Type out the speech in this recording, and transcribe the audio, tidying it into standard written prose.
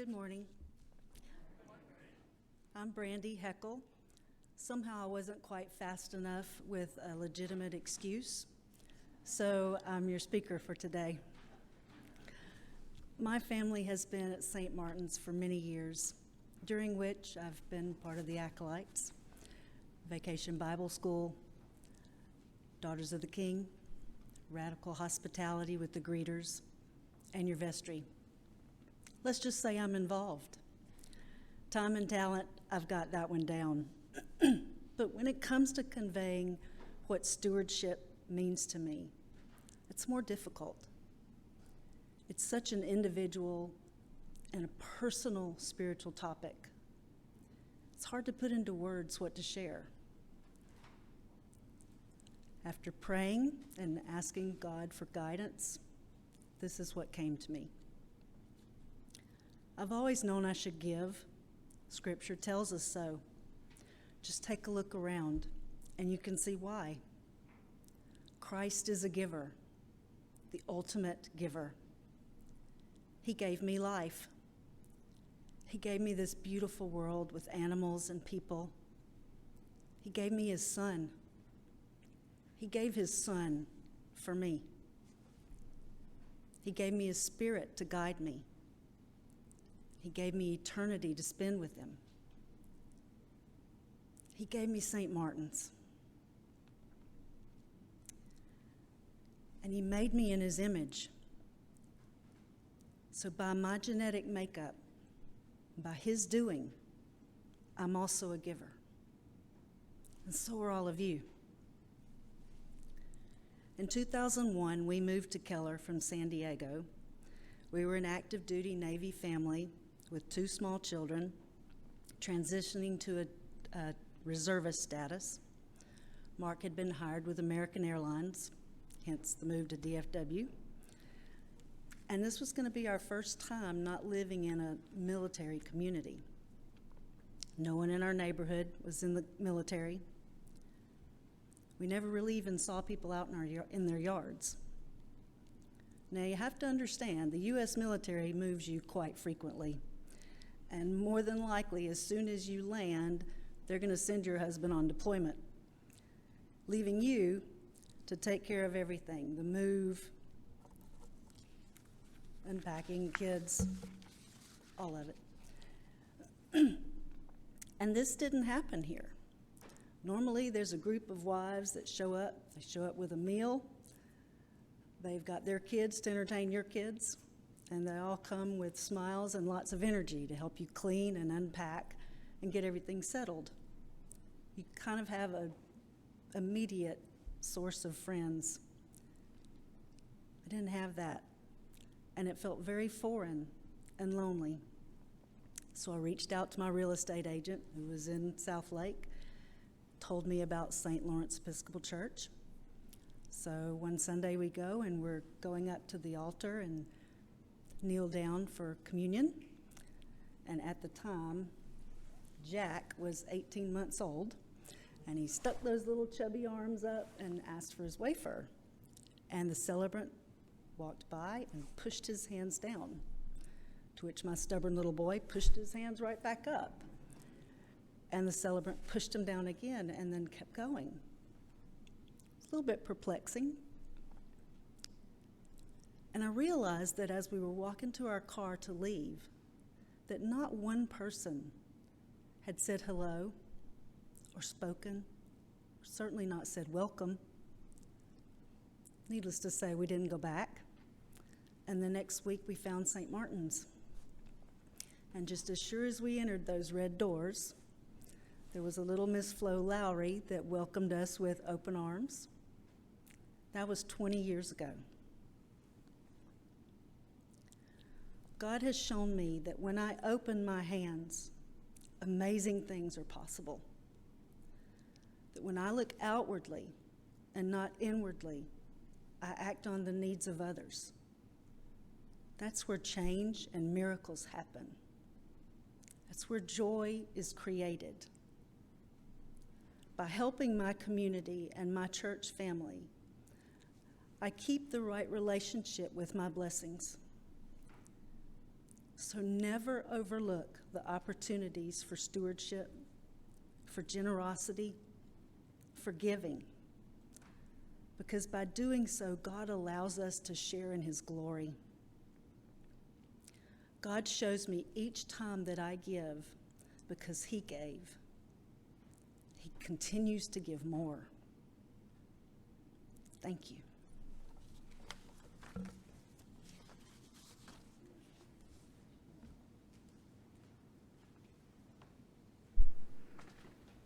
Good morning. I'm Brandy, Heckel. Somehow I wasn't quite fast enough with a legitimate excuse, so I'm your speaker for today. My family has been at St. Martin's for many years, during which I've been part of the Acolytes, Vacation Bible School, Daughters of the King, Radical Hospitality with the Greeters, and your vestry. Let's just say I'm involved. Time and talent, I've got that one down. But when it comes to conveying what stewardship means to me, it's more difficult. It's such an individual and a personal spiritual topic. It's hard to put into words what to share. After praying and asking God for guidance, this is what came to me. I've always known I should give. Scripture tells us so. Just take a look around and you can see why. Christ is a giver, the ultimate giver. He gave me life. He gave me this beautiful world with animals and people. He gave me his son. He gave his son for me. He gave me his spirit to guide me. He gave me eternity to spend with him. He gave me St. Martin's. And he made me in his image. So by my genetic makeup, by his doing, I'm also a giver. And so are all of you. In 2001, we moved to Keller from San Diego. We were an active duty Navy family with 2 small children, transitioning to a reservist status. Mark had been hired with American Airlines, hence the move to DFW. And this was going to be our first time not living in a military community. No one in our neighborhood was in the military. We never really even saw people out in their yards. Now, you have to understand, the U.S. military moves you quite frequently. And more than likely, as soon as you land, they're going to send your husband on deployment, leaving you to take care of everything, the move, unpacking, kids, all of it. And this didn't happen here. Normally, there's a group of wives that show up. They show up with a meal. They've got their kids to entertain your kids, and they all come with smiles and lots of energy to help you clean and unpack and get everything settled. You kind of have an immediate source of friends. I didn't have that, and it felt very foreign and lonely. So I reached out to my real estate agent, who was in South Lake, told me about St. Lawrence Episcopal Church. So one Sunday we go, and we're going up to the altar and kneel down for communion. And at the time, Jack was 18 months old, and he stuck those little chubby arms up and asked for his wafer. And the celebrant walked by and pushed his hands down, to which my stubborn little boy pushed his hands right back up. And the celebrant pushed him down again and then kept going. It's a little bit perplexing. And I realized that as we were walking to our car to leave, that not one person had said hello or spoken, or certainly not said welcome. Needless to say, we didn't go back. And the next week we found St. Martin's. And just as sure as we entered those red doors, there was a little Miss Flo Lowry that welcomed us with open arms. That was 20 years ago. God has shown me that when I open my hands, amazing things are possible. That when I look outwardly and not inwardly, I act on the needs of others. That's where change and miracles happen. That's where joy is created. By helping my community and my church family, I keep the right relationship with my blessings. So never overlook the opportunities for stewardship, for generosity, for giving. Because by doing so, God allows us to share in his glory. God shows me each time that I give because he gave. He continues to give more. Thank you.